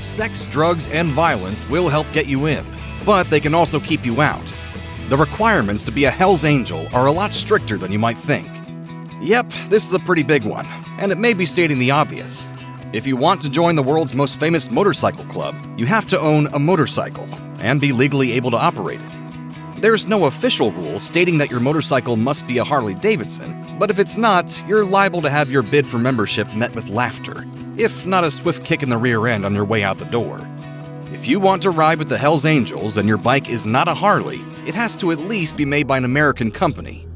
Sex, drugs, and violence will help get you in, but they can also keep you out. The requirements to be a Hells Angel are a lot stricter than you might think. Yep, this is a pretty big one, and it may be stating the obvious. If you want to join the world's most famous motorcycle club, you have to own a motorcycle and be legally able to operate it. There's no official rule stating that your motorcycle must be a Harley-Davidson, but if it's not, you're liable to have your bid for membership met with laughter, if not a swift kick in the rear end on your way out the door. If you want to ride with the Hells Angels and your bike is not a Harley, it has to at least be made by an American company.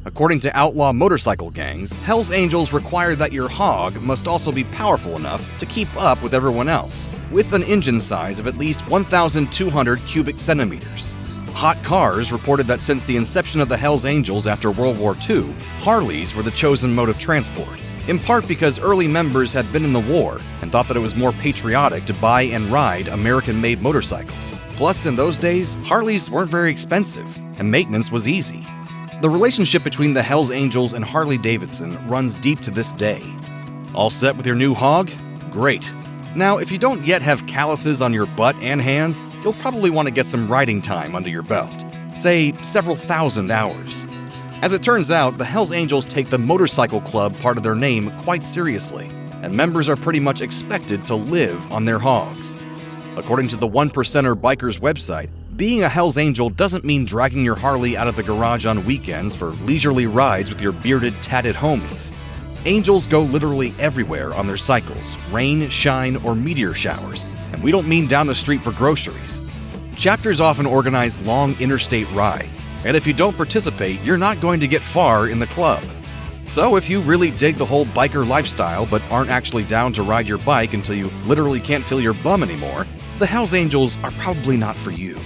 According to outlaw motorcycle gangs, Hells Angels require that your hog must also be powerful enough to keep up with everyone else, with an engine size of at least 1,200 cubic centimeters. Hot Cars reported that since the inception of the Hells Angels after World War II, Harleys were the chosen mode of transport, in part because early members had been in the war and thought that it was more patriotic to buy and ride American-made motorcycles. Plus, in those days, Harleys weren't very expensive, and maintenance was easy. The relationship between the Hells Angels and Harley-Davidson runs deep to this day. All set with your new hog? Great. Now, if you don't yet have calluses on your butt and hands, you'll probably want to get some riding time under your belt, say several thousand hours. As it turns out, the Hells Angels take the motorcycle club part of their name quite seriously, and members are pretty much expected to live on their hogs. According to the 1%er Bikers website, being a Hells Angel doesn't mean dragging your Harley out of the garage on weekends for leisurely rides with your bearded, tatted homies. Angels go literally everywhere on their cycles, rain, shine, or meteor showers, and we don't mean down the street for groceries. Chapters often organize long interstate rides, and if you don't participate, you're not going to get far in the club. So if you really dig the whole biker lifestyle but aren't actually down to ride your bike until you literally can't feel your bum anymore, the Hells Angels are probably not for you.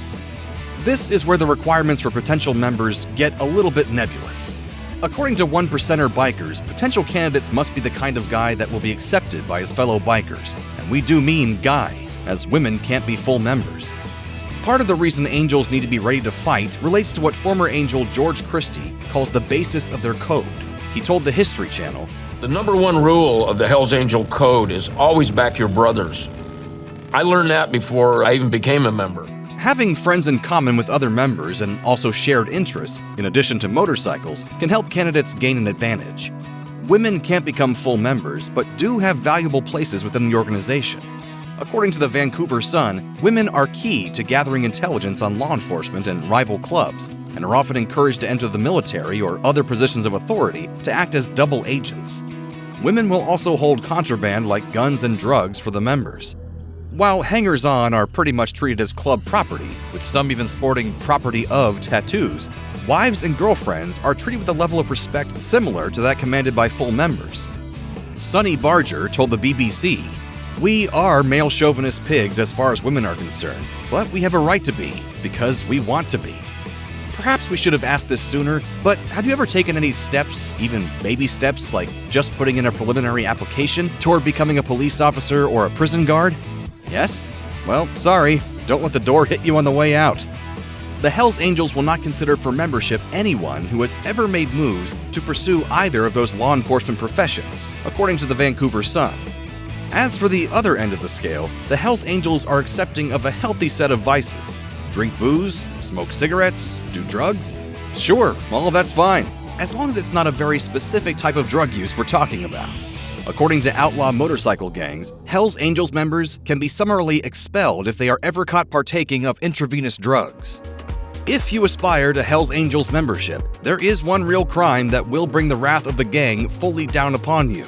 This is where the requirements for potential members get a little bit nebulous. According to 1%er Bikers, potential candidates must be the kind of guy that will be accepted by his fellow bikers, and we do mean guy, as women can't be full members. Part of the reason Angels need to be ready to fight relates to what former Angel George Christie calls the basis of their code. He told the History Channel, "The number one rule of the Hells Angel Code is always back your brothers. I learned that before I even became a member." Having friends in common with other members and also shared interests, in addition to motorcycles, can help candidates gain an advantage. Women can't become full members, but do have valuable places within the organization. According to the Vancouver Sun, women are key to gathering intelligence on law enforcement and rival clubs, and are often encouraged to enter the military or other positions of authority to act as double agents. Women will also hold contraband like guns and drugs for the members. While hangers-on are pretty much treated as club property, with some even sporting property of tattoos, wives and girlfriends are treated with a level of respect similar to that commanded by full members. Sonny Barger told the BBC, "We are male chauvinist pigs as far as women are concerned, but we have a right to be, because we want to be." Perhaps we should have asked this sooner, but have you ever taken any steps, even baby steps, like just putting in a preliminary application toward becoming a police officer or a prison guard? Yes? Well, sorry, don't let the door hit you on the way out. The Hells Angels will not consider for membership anyone who has ever made moves to pursue either of those law enforcement professions, according to the Vancouver Sun. As for the other end of the scale, the Hells Angels are accepting of a healthy set of vices. Drink booze, smoke cigarettes, do drugs? Sure, all of that's fine, as long as it's not a very specific type of drug use we're talking about. According to outlaw motorcycle gangs, Hells Angels members can be summarily expelled if they are ever caught partaking of intravenous drugs. If you aspire to Hells Angels membership, there is one real crime that will bring the wrath of the gang fully down upon you.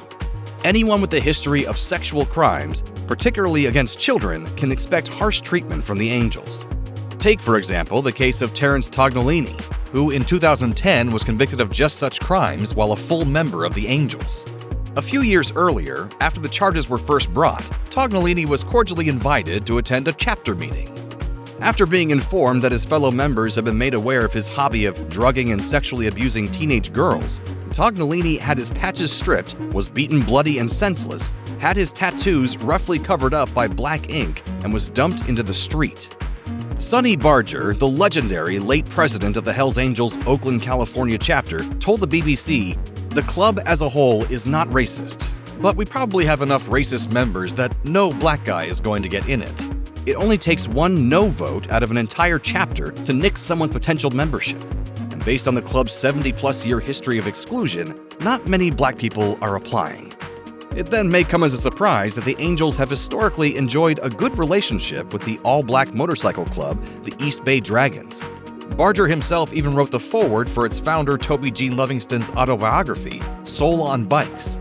Anyone with a history of sexual crimes, particularly against children, can expect harsh treatment from the Angels. Take, for example, the case of Terrence Tognolini, who in 2010 was convicted of just such crimes while a full member of the Angels. A few years earlier, after the charges were first brought, Tognolini was cordially invited to attend a chapter meeting. After being informed that his fellow members had been made aware of his hobby of drugging and sexually abusing teenage girls, Tognolini had his patches stripped, was beaten bloody and senseless, had his tattoos roughly covered up by black ink, and was dumped into the street. Sonny Barger, the legendary late president of the Hells Angels Oakland, California chapter, told the BBC, "The club as a whole is not racist. But we probably have enough racist members that no black guy is going to get in it. It only takes one no vote out of an entire chapter to nix someone's potential membership. And based on the club's 70-plus year history of exclusion, not many black people are applying. It then may come as a surprise that the Angels have historically enjoyed a good relationship with the all-black motorcycle club, the East Bay Dragons. Barger himself even wrote the foreword for its founder Toby G. Livingston's autobiography, Soul on Bikes.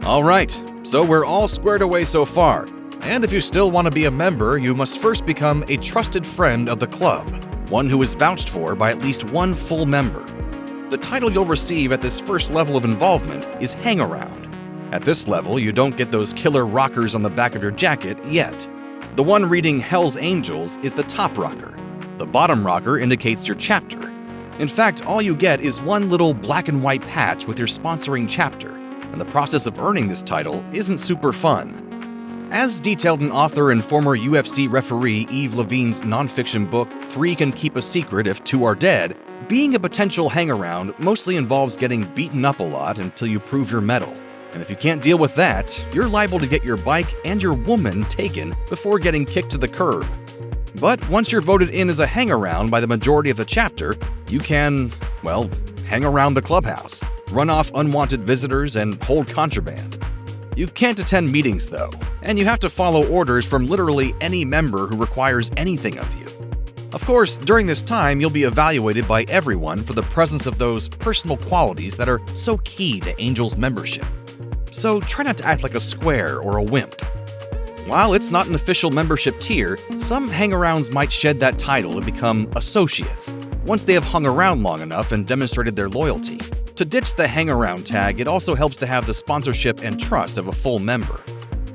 Alright, so we're all squared away so far, and if you still want to be a member, you must first become a trusted friend of the club, one who is vouched for by at least one full member. The title you'll receive at this first level of involvement is Hangaround. At this level, you don't get those killer rockers on the back of your jacket yet. The one reading Hell's Angels is the top rocker. The bottom rocker indicates your chapter. In fact, all you get is one little black and white patch with your sponsoring chapter, and the process of earning this title isn't super fun. As detailed in author and former UFC referee Yves Levine's nonfiction book, 3 Can Keep a Secret If 2 Are Dead, being a potential hangaround mostly involves getting beaten up a lot until you prove your mettle. And if you can't deal with that, you're liable to get your bike and your woman taken before getting kicked to the curb. But once you're voted in as a hangaround by the majority of the chapter, you can, well, hang around the clubhouse, run off unwanted visitors, and hold contraband. You can't attend meetings though, and you have to follow orders from literally any member who requires anything of you. Of course, during this time, you'll be evaluated by everyone for the presence of those personal qualities that are so key to Angels membership. So try not to act like a square or a wimp. While it's not an official membership tier, some hangarounds might shed that title and become associates, once they have hung around long enough and demonstrated their loyalty. To ditch the hangaround tag, it also helps to have the sponsorship and trust of a full member.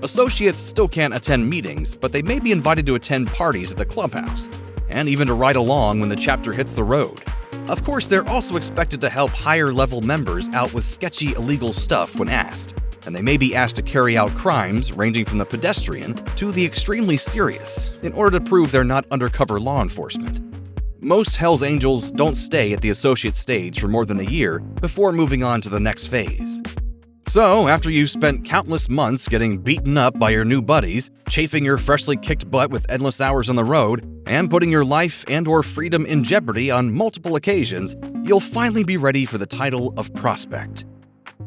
Associates still can't attend meetings, but they may be invited to attend parties at the clubhouse, and even to ride along when the chapter hits the road. Of course, they're also expected to help higher-level members out with sketchy illegal stuff when asked, and they may be asked to carry out crimes ranging from the pedestrian to the extremely serious in order to prove they're not undercover law enforcement. Most Hells Angels don't stay at the associate stage for more than a year before moving on to the next phase. So, after you've spent countless months getting beaten up by your new buddies, chafing your freshly kicked butt with endless hours on the road, and putting your life and/or freedom in jeopardy on multiple occasions, you'll finally be ready for the title of Prospect.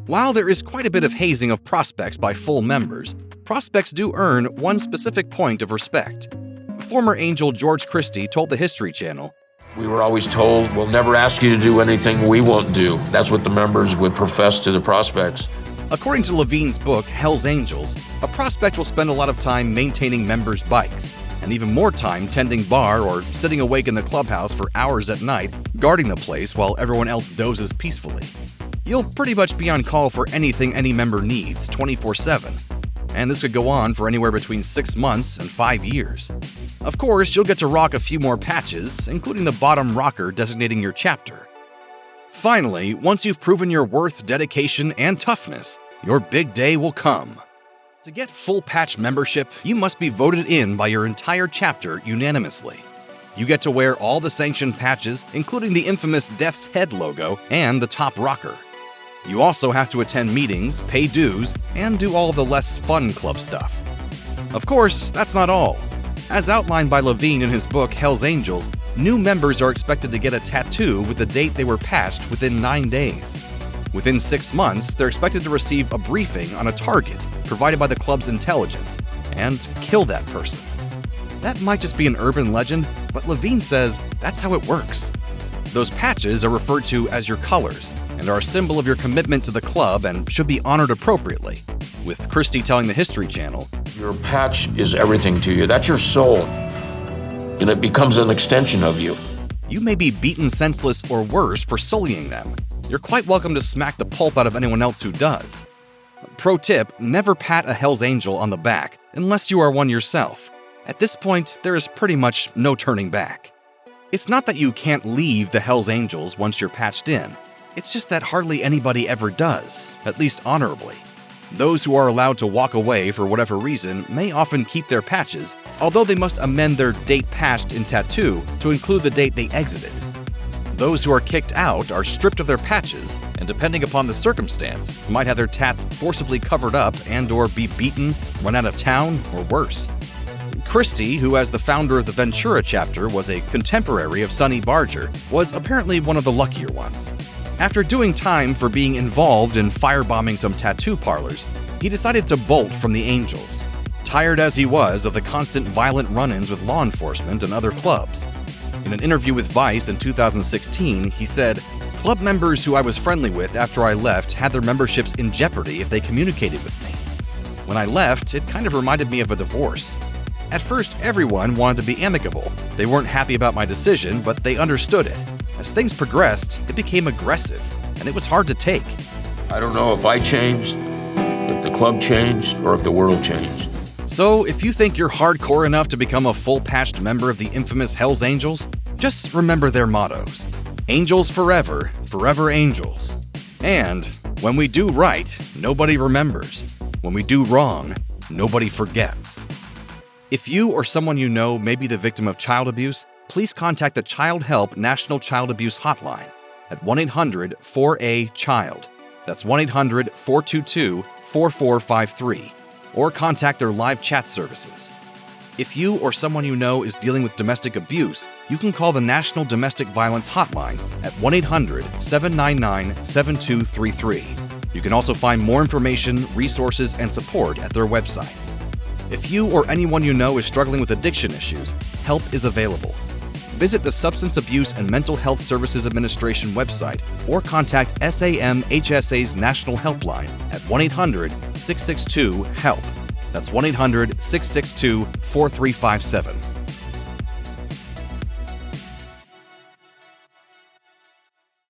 While there is quite a bit of hazing of prospects by full members, prospects do earn one specific point of respect. Former Angel George Christie told the History Channel, We were always told, we'll never ask you to do anything we won't do. That's what the members would profess to the prospects. According to Levine's book, Hell's Angels, a prospect will spend a lot of time maintaining members' bikes, and even more time tending bar or sitting awake in the clubhouse for hours at night, guarding the place while everyone else dozes peacefully. You'll pretty much be on call for anything any member needs, 24/7. And this could go on for anywhere between 6 months and 5 years. Of course, you'll get to rock a few more patches, including the bottom rocker designating your chapter. Finally, once you've proven your worth, dedication, and toughness, your big day will come. To get full patch membership, you must be voted in by your entire chapter unanimously. You get to wear all the sanctioned patches, including the infamous Death's Head logo and the top rocker. You also have to attend meetings, pay dues, and do all the less fun club stuff. Of course, that's not all. As outlined by Levine in his book Hell's Angels, new members are expected to get a tattoo with the date they were patched within 9 days. Within 6 months, they're expected to receive a briefing on a target provided by the club's intelligence and kill that person. That might just be an urban legend, but Levine says that's how it works. Those patches are referred to as your colors and are a symbol of your commitment to the club and should be honored appropriately. With Christie telling the History Channel, Your patch is everything to you. That's your soul. And it becomes an extension of you. You may be beaten senseless or worse for sullying them. You're quite welcome to smack the pulp out of anyone else who does. Pro tip, never pat a Hell's Angel on the back unless you are one yourself. At this point, there is pretty much no turning back. It's not that you can't leave the Hell's Angels once you're patched in. It's just that hardly anybody ever does, at least honorably. Those who are allowed to walk away for whatever reason may often keep their patches, although they must amend their date patched in tattoo to include the date they exited. Those who are kicked out are stripped of their patches, and depending upon the circumstance, might have their tats forcibly covered up and/or be beaten, run out of town, or worse. Christie, who as the founder of the Ventura chapter was a contemporary of Sonny Barger, was apparently one of the luckier ones. After doing time for being involved in firebombing some tattoo parlors, he decided to bolt from the Angels, tired as he was of the constant violent run-ins with law enforcement and other clubs. In an interview with Vice in 2016, he said, "Club members who I was friendly with after I left had their memberships in jeopardy if they communicated with me. When I left, it kind of reminded me of a divorce. At first, everyone wanted to be amicable. They weren't happy about my decision, but they understood it. As things progressed, it became aggressive, and it was hard to take." I don't know if I changed, if the club changed, or if the world changed. So, if you think you're hardcore enough to become a full-patched member of the infamous Hells Angels, just remember their mottos. Angels forever, forever angels. And, when we do right, nobody remembers. When we do wrong, nobody forgets. If you or someone you know may be the victim of child abuse, please contact the Child Help National Child Abuse Hotline at 1-800-4A-CHILD. That's 1-800-422-4453. Or contact their live chat services. If you or someone you know is dealing with domestic abuse, you can call the National Domestic Violence Hotline at 1-800-799-7233. You can also find more information, resources, and support at their website. If you or anyone you know is struggling with addiction issues, help is available. Visit the Substance Abuse and Mental Health Services Administration website or contact SAMHSA's National Helpline at 1-800-662-HELP. That's 1-800-662-4357.